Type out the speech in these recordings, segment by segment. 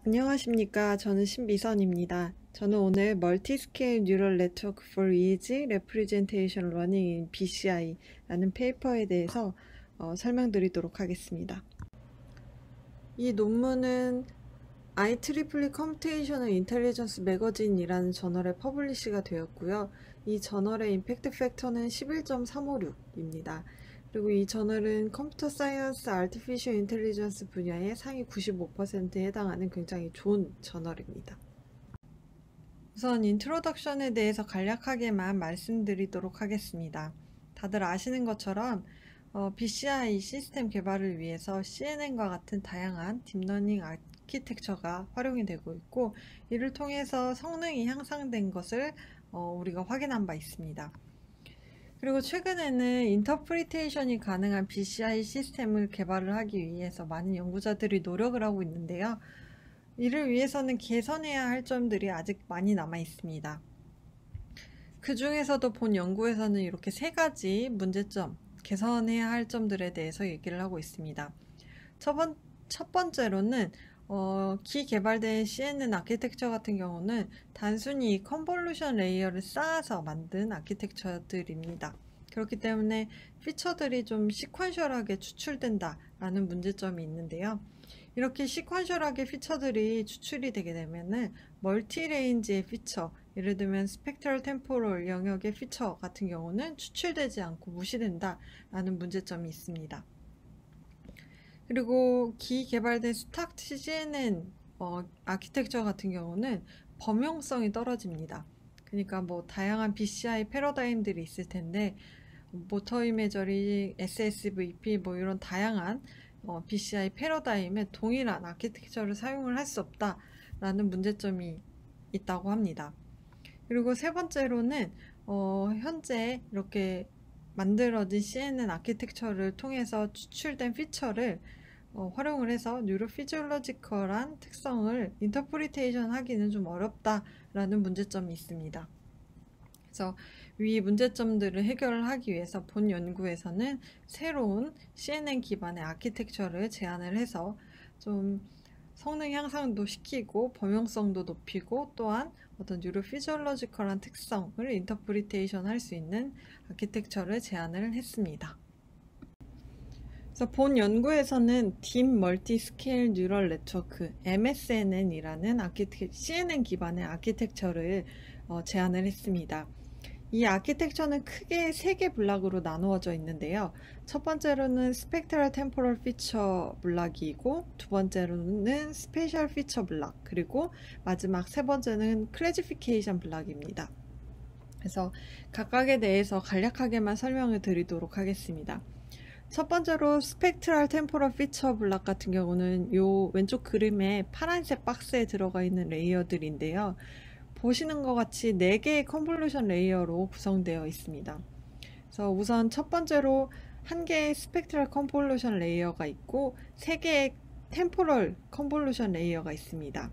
안녕하십니까. 저는 신미선입니다. 저는 오늘 Multi-Scale Neural Network for Easy Representation Learning in BCI라는 페이퍼에 대해서 설명드리도록 하겠습니다. 이 논문은 IEEE Computational Intelligence Magazine이라는 저널에 퍼블리시가 되었고요. 이 저널의 임팩트 팩터는 11.356입니다. 그리고 이 저널은 컴퓨터 사이언스, 아티피셜 인텔리전스 분야의 상위 95%에 해당하는 굉장히 좋은 저널입니다. 우선 인트로덕션에 대해서 간략하게만 말씀드리도록 하겠습니다. 다들 아시는 것처럼 BCI 시스템 개발을 위해서 CNN과 같은 다양한 딥러닝 아키텍처가 활용이 되고 있고, 이를 통해서 성능이 향상된 것을 우리가 확인한 바 있습니다. 그리고 최근에는 인터프리테이션이 가능한 BCI 시스템을 개발을 하기 위해서 많은 연구자들이 노력을 하고 있는데요. 이를 위해서는 개선해야 할 점들이 아직 많이 남아 있습니다. 그 중에서도 본 연구에서는 이렇게 세 가지 문제점, 개선해야 할 점들에 대해서 얘기를 하고 있습니다. 첫 번째로는 기개발된 CNN 아키텍처 같은 경우는 단순히 컨볼루션 레이어를 쌓아서 만든 아키텍처들입니다. 그렇기 때문에 피처들이 좀 시퀀셜하게 추출된다 라는 문제점이 있는데요. 이렇게 시퀀셜하게 피처들이 추출이 되게 되면은 멀티레인지의 피처, 예를 들면 스펙트럴 템포럴 영역의 피처 같은 경우는 추출되지 않고 무시된다 라는 문제점이 있습니다. 그리고 기개발된 스탁트 CNN 아키텍처 같은 경우는 범용성이 떨어집니다. 그러니까 뭐 다양한 BCI 패러다임들이 있을 텐데, 모터 이미저리, SSVP 뭐 이런 다양한 BCI 패러다임에 동일한 아키텍처를 사용을 할 수 없다라는 문제점이 있다고 합니다. 그리고 세 번째로는 현재 이렇게 만들어진 CNN 아키텍처를 통해서 추출된 피처를 활용을 해서 뉴로피지올로지컬한 특성을 인터프리테이션 하기는 좀 어렵다라는 문제점이 있습니다. 그래서 위 문제점들을 해결을 하기 위해서 본 연구에서는 새로운 CNN 기반의 아키텍처를 제안을 해서 좀 성능 향상도 시키고 범용성도 높이고 또한 어떤 뉴로피지올로지컬한 특성을 인터프리테이션 할 수 있는 아키텍처를 제안을 했습니다. 그래서 본 연구에서는 Deep Multi-Scale Neural Network MSNN이라는 CNN 기반의 아키텍처를 제안을 했습니다. 이 아키텍처는 크게 3개 블락으로 나누어져 있는데요. 첫 번째로는 스펙트럴 템포럴 피처 블락이고, 두 번째로는 스페셜 피처 블락, 그리고 마지막 세 번째는 클래시피케이션 블락입니다. 그래서 각각에 대해서 간략하게만 설명을 드리도록 하겠습니다. 첫 번째로 스펙트럴 템포럴 피처 블락 같은 경우는 요 왼쪽 그림에 파란색 박스에 들어가 있는 레이어들인데요. 보시는 것 같이 4개의 컨볼루션 레이어로 구성되어 있습니다. 그래서 우선 첫 번째로 1개의 스펙트럴 컨볼루션 레이어가 있고 3개의 템포럴 컨볼루션 레이어가 있습니다.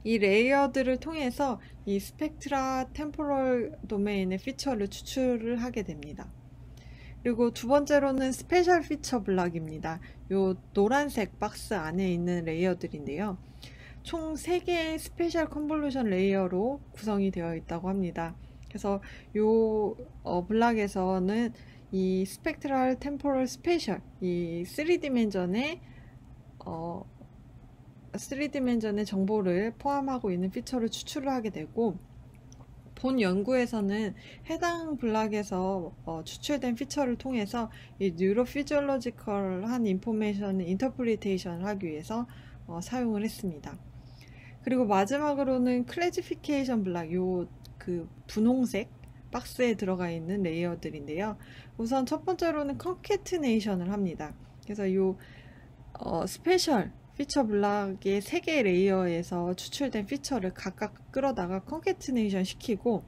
이 레이어들을 통해서 이 스펙트라 템포럴 도메인의 피처를 추출을 하게 됩니다. 그리고 두 번째로는 스페셜 피처 블락입니다. 요 노란색 박스 안에 있는 레이어들인데요. 총 3개의 스페셜 컨볼루션 레이어로 구성이 되어 있다고 합니다. 그래서 요 블락에서는 이 스펙트럴 템포럴 스페셜, 이 3디멘전의 정보를 포함하고 있는 피처를 추출을 하게 되고, 본 연구에서는 해당 블락에서 추출된 피처를 통해서 이 뉴로피지올로지컬한 인포메이션을 인터프리테이션을 하기 위해서 사용을 했습니다. 그리고 마지막으로는 클래시피케이션 블락, 요 그 분홍색 박스에 들어가 있는 레이어들인데요. 우선 첫 번째로는 컨캐트네이션을 합니다. 그래서 요 스페셜 피처 블락의 3개의 레이어에서 추출된 피처를 각각 끌어다가 컨캐트네이션 시키고,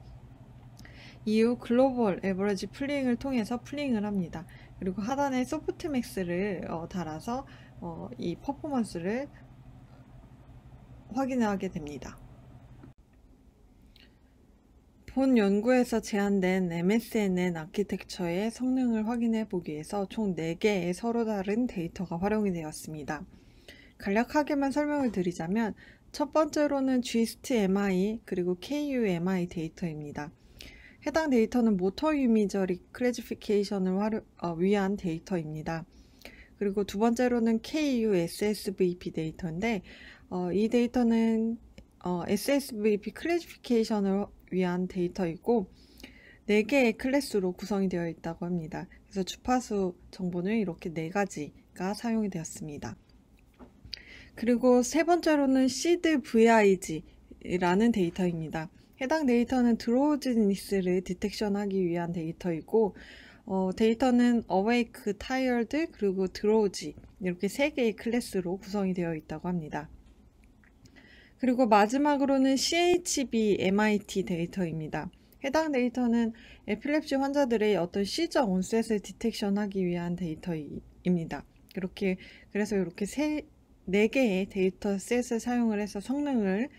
이후 글로벌 에버리지 플링을 통해서 플링을 합니다. 그리고 하단에 소프트맥스를 달아서 이 퍼포먼스를 확인하게 됩니다. 본 연구에서 제안된 MSNN 아키텍처의 성능을 확인해 보기 위해서 총 4개의 서로 다른 데이터가 활용이 되었습니다. 간략하게만 설명을 드리자면 첫 번째로는 GIST MI 그리고 KU MI 데이터입니다. 해당 데이터는 모터 이미저리 클래시피케이션을 위한 데이터입니다. 그리고 두 번째로는 KU SSVP 데이터인데 이 데이터는 SSVP 클래시피케이션을 위한 데이터이고 4개의 클래스로 구성이 되어 있다고 합니다. 그래서 주파수 정보는 이렇게 4가지가 사용이 되었습니다. 그리고 세 번째로는 SEED VIG라는 데이터입니다. 해당 데이터는 드로우즈니스를 디텍션하기 위한 데이터이고 데이터는 Awake, Tired, 그리고 Drowsy 이렇게 3개의 클래스로 구성이 되어 있다고 합니다. 그리고 마지막으로는 CHB MIT 데이터입니다. 해당 데이터는 에필랩시 환자들의 어떤 시저 온셋을 디텍션하기 위한 데이터입니다. 그래서 이렇게 4개의 데이터셋을 사용을 해서 성능을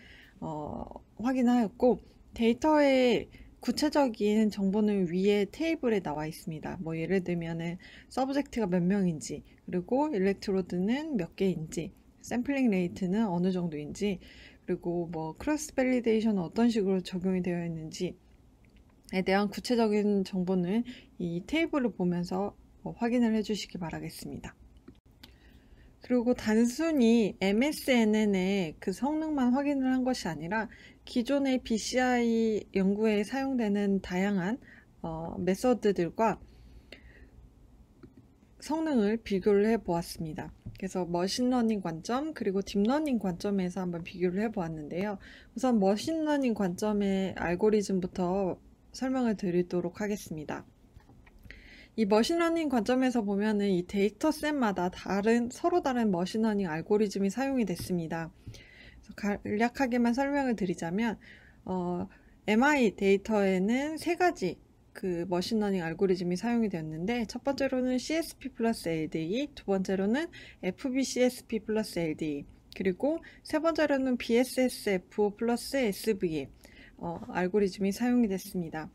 확인하였고 데이터의 구체적인 정보는 위에 테이블에 나와 있습니다. 뭐 예를 들면은 서브젝트가 몇 명인지, 그리고 일렉트로드는 몇 개인지, 샘플링 레이트는 어느 정도인지, 그리고 뭐 크로스 밸리데이션은 어떤 식으로 적용이 되어 있는지에 대한 구체적인 정보는 이 테이블을 보면서 확인을 해주시기 바라겠습니다. 그리고 단순히 MSNN의 그 성능만 확인을 한 것이 아니라 기존의 BCI 연구에 사용되는 다양한 메서드들과 성능을 비교를 해 보았습니다. 그래서 머신러닝 관점 그리고 딥러닝 관점에서 한번 비교를 해 보았는데요. 우선 머신러닝 관점의 알고리즘부터 설명을 드리도록 하겠습니다. 이 머신러닝 관점에서 보면은 이 데이터셋마다 서로 다른 머신러닝 알고리즘이 사용이 됐습니다. 그래서 간략하게만 설명을 드리자면, MI 데이터에는 3가지 그 머신러닝 알고리즘이 사용이 되었는데, 첫 번째로는 CSP 플러스 LDE, 두 번째로는 FBCSP 플러스 LDE, 그리고 세 번째로는 BSSF5 플러스 SVM 알고리즘이 사용이 됐습니다.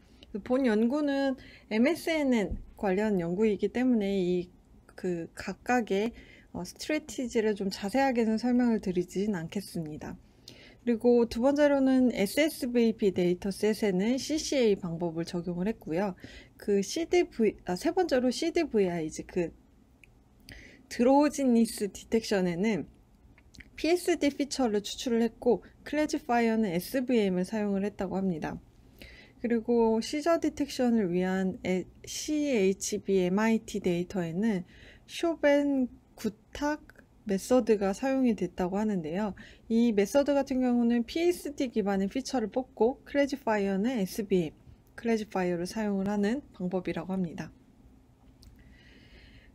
본 연구는 MSNN 관련 연구이기 때문에 그 각각의 스트래티지를 좀 자세하게는 설명을 드리진 않겠습니다. 그리고 두 번째로는 SSVP 데이터셋에는 CCA 방법을 적용을 했고요. 세 번째로 CDVIG, 드로우지니스 디텍션에는 PSD 피처를 추출을 했고, 클래시파이어는 SVM을 사용을 했다고 합니다. 그리고 시저 디텍션을 위한 CHB MIT 데이터에는 쇼벤 구탁 메서드가 사용이 됐다고 하는데요. 이 메서드 같은 경우는 PSD 기반의 피처를 뽑고 클래시파이어는 SVM 클래시파이어를 사용을 하는 방법이라고 합니다.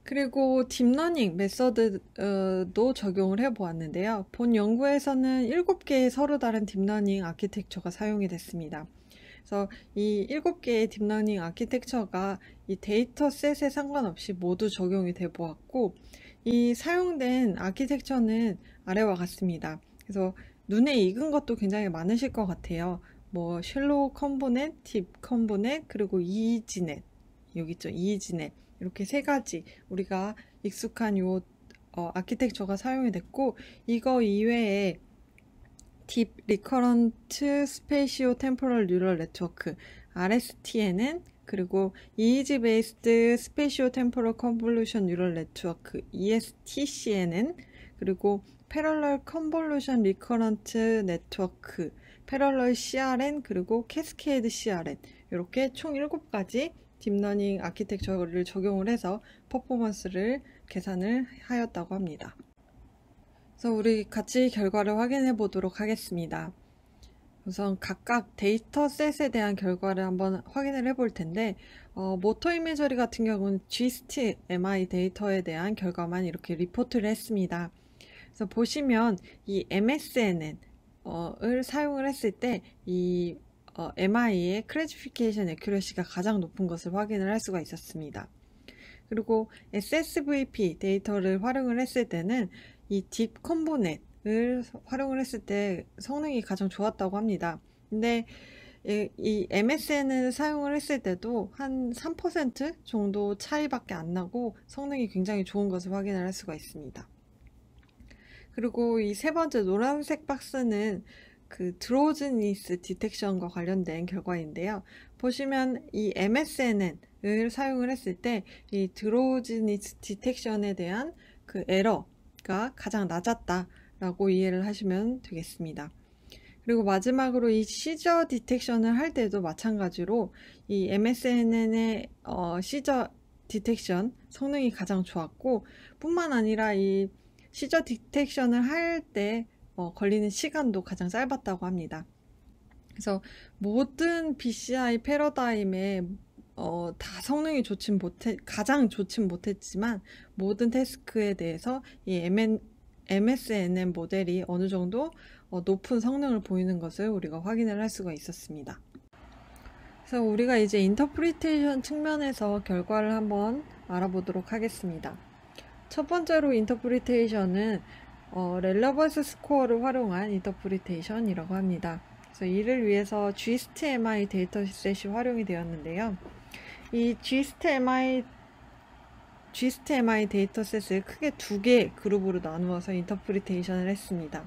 그리고 딥러닝 메서드도 적용을 해 보았는데요. 본 연구에서는 7개의 서로 다른 딥러닝 아키텍처가 사용이 됐습니다. 그래서 이 7개의 딥러닝 아키텍처가 이 데이터셋에 상관없이 모두 적용이 돼 보았고, 이 사용된 아키텍처는 아래와 같습니다. 그래서 눈에 익은 것도 굉장히 많으실 것 같아요. 뭐 쉘로우 컴포넷, 딥 컴포넷, 그리고 이지넷, 여기 있죠, 이지넷, 이렇게 3가지 우리가 익숙한 요 아키텍처가 사용이 됐고, 이거 이외에 딥 리커런트 스페이시오 템포럴 뉴럴 네트워크 RSTNN, 그리고 이지 베이스드 스페이시오 템포럴 컨볼루션 뉴럴 네트워크 ESTCNN, 그리고 패럴럴 컨볼루션 리커런트 네트워크 패럴럴 CRN, 그리고 캐스케이드 CRN, 이렇게 총 7가지 딥러닝 아키텍처를 적용을 해서 퍼포먼스를 계산을 하였다고 합니다. 그래서 우리 같이 결과를 확인해 보도록 하겠습니다. 우선 각각 데이터셋에 대한 결과를 한번 확인을 해 볼 텐데, 모터 이미저리 같은 경우는 GIST MI 데이터에 대한 결과만 이렇게 리포트를 했습니다. 그래서 보시면 이 MSNN을 사용을 했을 때 이 MI의 클래시피케이션 애큐러시가 가장 높은 것을 확인을 할 수가 있었습니다. 그리고 SSVP 데이터를 활용을 했을 때는 이 딥 컴포넷을 활용을 했을 때 성능이 가장 좋았다고 합니다. 근데 이 MSN을 사용을 했을 때도 한 3% 정도 차이밖에 안 나고 성능이 굉장히 좋은 것을 확인을 할 수가 있습니다. 그리고 이 세 번째 노란색 박스는 그 드로즈니스 디텍션과 관련된 결과인데요. 보시면 이 MSNN을 사용을 했을 때 이 드로즈니스 디텍션에 대한 그 에러가 가장 낮았다라고 이해를 하시면 되겠습니다. 그리고 마지막으로 이 시저 디텍션을 할 때도 마찬가지로 이 MSNN의 시저 디텍션 성능이 가장 좋았고, 뿐만 아니라 이 시저 디텍션을 할 때 걸리는 시간도 가장 짧았다고 합니다. 그래서 모든 BCI 패러다임에 다 성능이 가장 좋진 못했지만 모든 태스크에 대해서 이 MSNN 모델이 어느 정도 높은 성능을 보이는 것을 우리가 확인을 할 수가 있었습니다. 그래서 우리가 이제 인터프리테이션 측면에서 결과를 한번 알아보도록 하겠습니다. 첫 번째로 인터프리테이션은 렐러번스 스코어를 활용한 인터프리테이션이라고 합니다. 그래서 이를 위해서 GST-MI 데이터셋이 활용이 되었는데요. 이 GST-MI 데이터셋을 크게 두 개 그룹으로 나누어서 인터프리테이션을 했습니다.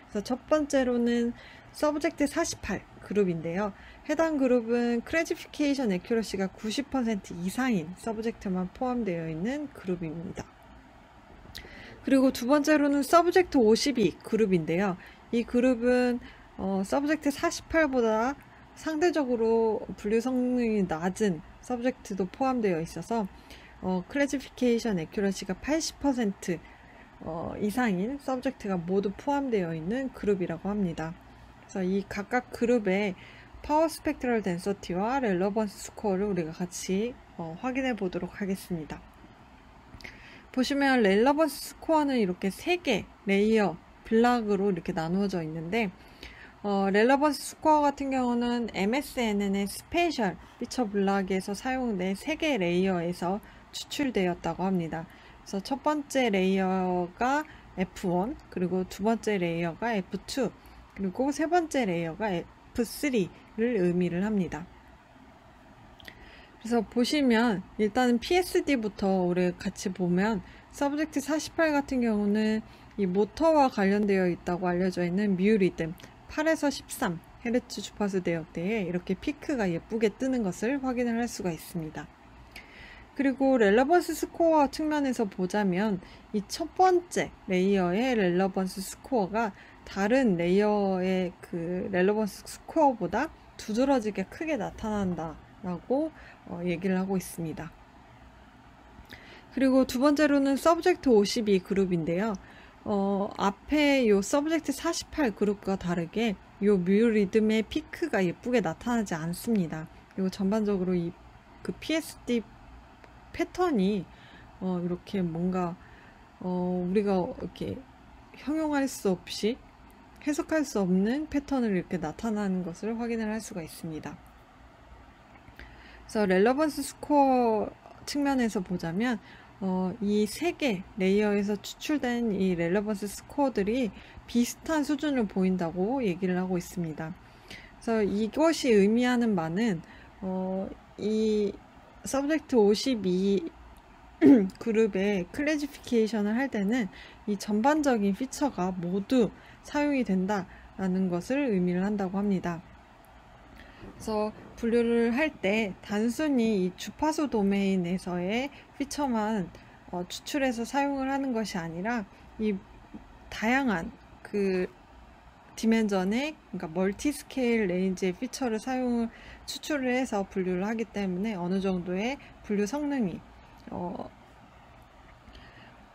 그래서 첫 번째로는 서브젝트 48 그룹인데요. 해당 그룹은 클래시피케이션 애큐러시가 90% 이상인 서브젝트만 포함되어 있는 그룹입니다. 그리고 두 번째로는 서브젝트 52 그룹인데요. 이 그룹은 서브젝트 48보다 상대적으로 분류 성능이 낮은 서브젝트도 포함되어 있어서 클래시피케이션 애큐러시가 80% 이상인 서브젝트가 모두 포함되어 있는 그룹이라고 합니다. 그래서 이 각각 그룹의 파워 스펙트럴 덴서티와 렐러번스 스코어를 우리가 같이 확인해 보도록 하겠습니다. 보시면 렐러번스 스코어는 이렇게 3개 레이어 블락으로 이렇게 나누어져 있는데, 렐러번스 스코어 같은 경우는 MSNN의 스페셜 피처 블락에서 사용된 3개 레이어에서 추출되었다고 합니다. 그래서 첫 번째 레이어가 F1, 그리고 두 번째 레이어가 F2, 그리고 세 번째 레이어가 F3를 의미를 합니다. 그래서 보시면 일단은 PSD부터 우리 같이 보면 서브젝트 48 같은 경우는 이 모터와 관련되어 있다고 알려져 있는 뮤 리듬 8에서 13 Hz 주파수 대역대에 이렇게 피크가 예쁘게 뜨는 것을 확인을 할 수가 있습니다. 그리고 렐러번스 스코어 측면에서 보자면 이 첫 번째 레이어의 렐러번스 스코어가 다른 레이어의 그 렐러번스 스코어보다 두드러지게 크게 나타난다 라고 얘기를 하고 있습니다. 그리고 두 번째로는 서브젝트 52 그룹인데요. 앞에 요 서브젝트 48 그룹과 다르게 요 뮤 리듬의 피크가 예쁘게 나타나지 않습니다. 그리고 전반적으로 이 그 PSD 패턴이 이렇게 뭔가 우리가 이렇게 형용할 수 없이 해석할 수 없는 패턴을 이렇게 나타나는 것을 확인을 할 수가 있습니다. 그래서 렐러번스 스코어 측면에서 보자면 이 3개 레이어에서 추출된 이 렐러번스 스코어들이 비슷한 수준을 보인다고 얘기를 하고 있습니다. 그래서 이것이 의미하는 바는 이 서브젝트 52 그룹의 클래시피케이션을 할 때는 이 전반적인 피처가 모두 사용이 된다라는 것을 의미를 한다고 합니다. 그래서 분류를 할 때 단순히 이 주파수 도메인에서의 피처만 추출해서 사용을 하는 것이 아니라 이 다양한 그 디멘전의, 그러니까 멀티 스케일 레인지의 피처를 추출을 해서 분류를 하기 때문에 어느 정도의 분류 성능이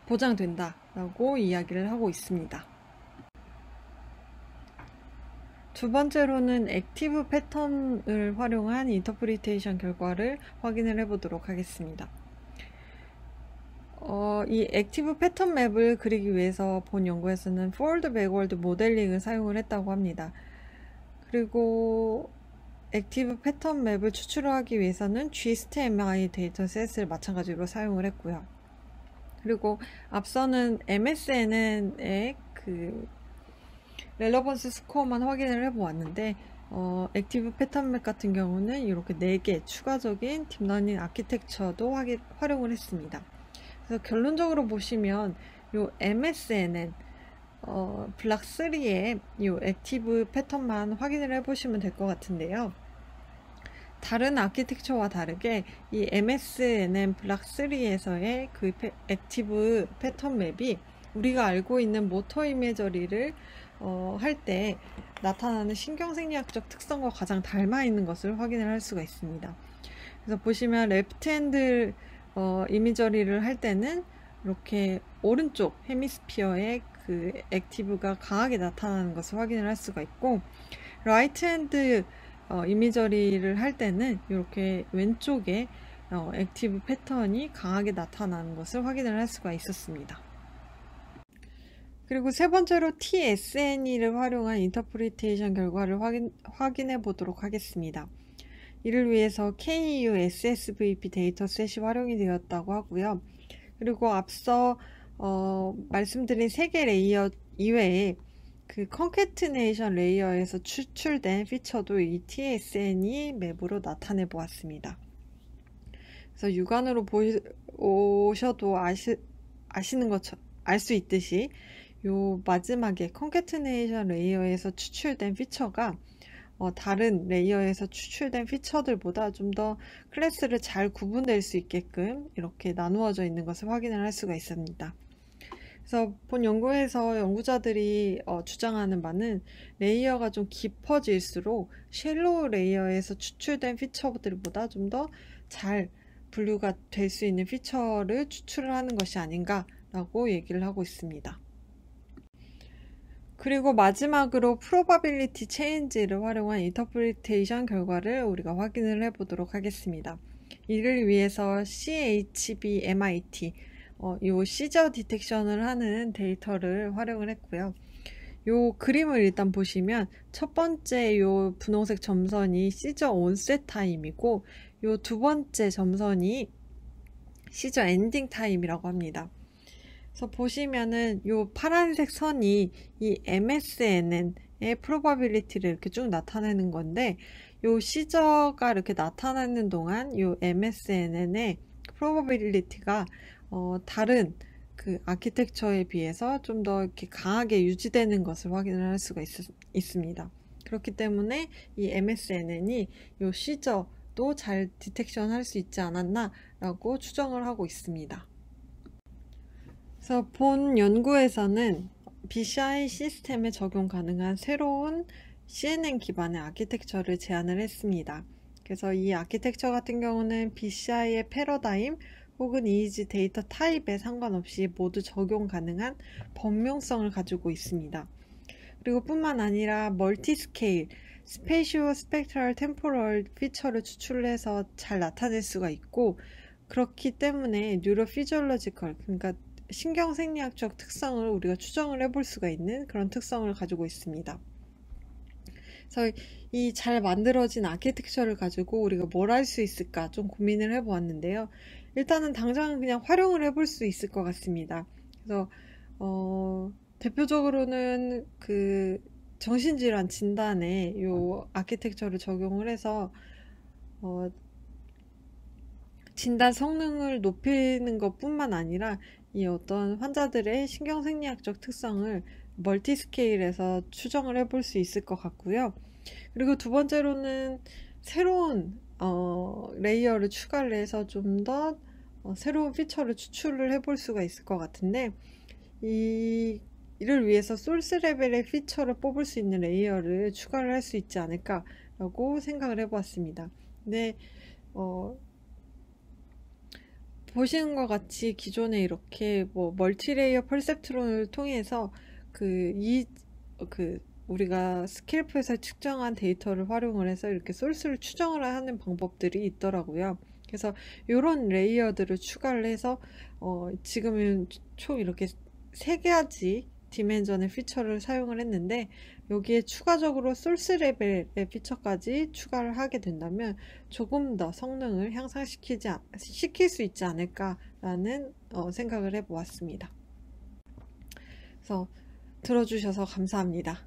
보장된다라고 이야기를 하고 있습니다. 두 번째로는 액티브 패턴을 활용한 인터프리테이션 결과를 확인을 해보도록 하겠습니다. 이 액티브 패턴 맵을 그리기 위해서 본 연구에서는 포워드 백워드 모델링을 사용을 했다고 합니다. 그리고 액티브 패턴 맵을 추출하기 위해서는 GST-MI 데이터셋을 마찬가지로 사용을 했고요. 그리고 앞서는 MSNN의 그 렐러번스 스코어만 확인을 해보았는데 액티브 패턴 맵 같은 경우는 이렇게 4개 추가적인 딥러닝 아키텍처도 활용을 했습니다. 그래서 결론적으로 보시면 요 MSNN 블락 3의 이 액티브 패턴만 확인을 해보시면 될 것 같은데요. 다른 아키텍처와 다르게 이 MSNN 블락 3에서의 그 액티브 패턴 맵이 우리가 알고 있는 모터 이미저리를 할 때 나타나는 신경생리학적 특성과 가장 닮아 있는 것을 확인을 할 수가 있습니다. 그래서 보시면 레프트 핸드 이미저리를 할 때는 이렇게 오른쪽 헤미스피어에 그 액티브가 강하게 나타나는 것을 확인을 할 수가 있고, 라이트 핸드 이미저리를 할 때는 이렇게 왼쪽에 액티브 패턴이 강하게 나타나는 것을 확인을 할 수가 있었습니다. 그리고 세 번째로 TSNE를 활용한 인터프리테이션 결과를 확인해 보도록 하겠습니다. 이를 위해서 KU SSVP 데이터셋이 활용이 되었다고 하고요. 그리고 앞서 말씀드린 3개 레이어 이외에 그 컨캐트네이션 레이어에서 추출된 피처도 이 TSNE 맵으로 나타내 보았습니다. 그래서 육안으로 보셔도 아시는 것처럼 알 수 있듯이 요 마지막에 컨캐트네이션 레이어에서 추출된 피처가 다른 레이어에서 추출된 피처들보다 좀 더 클래스를 잘 구분될 수 있게끔 이렇게 나누어져 있는 것을 확인을 할 수가 있습니다. 그래서 본 연구에서 연구자들이 주장하는 바는 레이어가 좀 깊어질수록 쉘로우 레이어에서 추출된 피처들보다 좀 더 잘 분류가 될 수 있는 피처를 추출을 하는 것이 아닌가라고 얘기를 하고 있습니다. 그리고 마지막으로 프로바빌리티 체인지를 활용한 인터프리테이션 결과를 우리가 확인을 해 보도록 하겠습니다. 이를 위해서 CHB-MIT 요 시저 디텍션을 하는 데이터를 활용을 했고요. 요 그림을 일단 보시면 첫 번째 요 분홍색 점선이 시저 온셋 타임이고 요 두 번째 점선이 시저 엔딩 타임이라고 합니다. 그래서 보시면은 요 파란색 선이 이 MSNN의 프로바빌리티를 이렇게 쭉 나타내는 건데, 요 시저가 이렇게 나타나는 동안 요 MSNN의 프로바빌리티가 다른 그 아키텍처에 비해서 좀 더 이렇게 강하게 유지되는 것을 확인을 할 수가 있습니다. 그렇기 때문에 이 MSNN이 요 시저도 잘 디텍션 할 수 있지 않았나 라고 추정을 하고 있습니다. 그래서 본 연구에서는 BCI 시스템에 적용 가능한 새로운 CNN 기반의 아키텍처를 제안을 했습니다. 그래서 이 아키텍처 같은 경우는 BCI의 패러다임 혹은 이미지 데이터 타입에 상관없이 모두 적용 가능한 범용성을 가지고 있습니다. 그리고 뿐만 아니라 멀티스케일, 스페이시오 스펙트럴 템포럴 피처를 추출해서 잘 나타낼 수가 있고, 그렇기 때문에 뉴로피지올로지컬, 그러니까 신경생리학적 특성을 우리가 추정을 해볼 수가 있는 그런 특성을 가지고 있습니다. 그래서 이 잘 만들어진 아키텍처를 가지고 우리가 뭘 할 수 있을까 좀 고민을 해보았는데요. 일단은 당장 그냥 활용을 해볼 수 있을 것 같습니다. 그래서 대표적으로는 그 정신질환 진단에 이 아키텍처를 적용을 해서 진단 성능을 높이는 것 뿐만 아니라 이 어떤 환자들의 신경생리학적 특성을 멀티스케일에서 추정을 해볼 수 있을 것 같고요. 그리고 두 번째로는 새로운 레이어를 추가를 해서 좀 더 새로운 피처를 추출을 해볼 수가 있을 것 같은데, 이를 위해서 소스 레벨의 피처를 뽑을 수 있는 레이어를 추가를 할 수 있지 않을까라고 생각을 해보았습니다. 근데 보시는 것 같이 기존에 이렇게 뭐 멀티레이어 퍼셉트론을 통해서 우리가 스케일프에서 측정한 데이터를 활용을 해서 이렇게 소스를 추정을 하는 방법들이 있더라고요. 그래서 이런 레이어들을 추가를 해서 지금은 총 이렇게 3가지 디멘전의 피처를 사용을 했는데, 여기에 추가적으로 소스 레벨의 피처까지 추가를 하게 된다면 조금 더 성능을 시킬 수 있지 않을까라는 생각을 해보았습니다. 그래서 들어주셔서 감사합니다.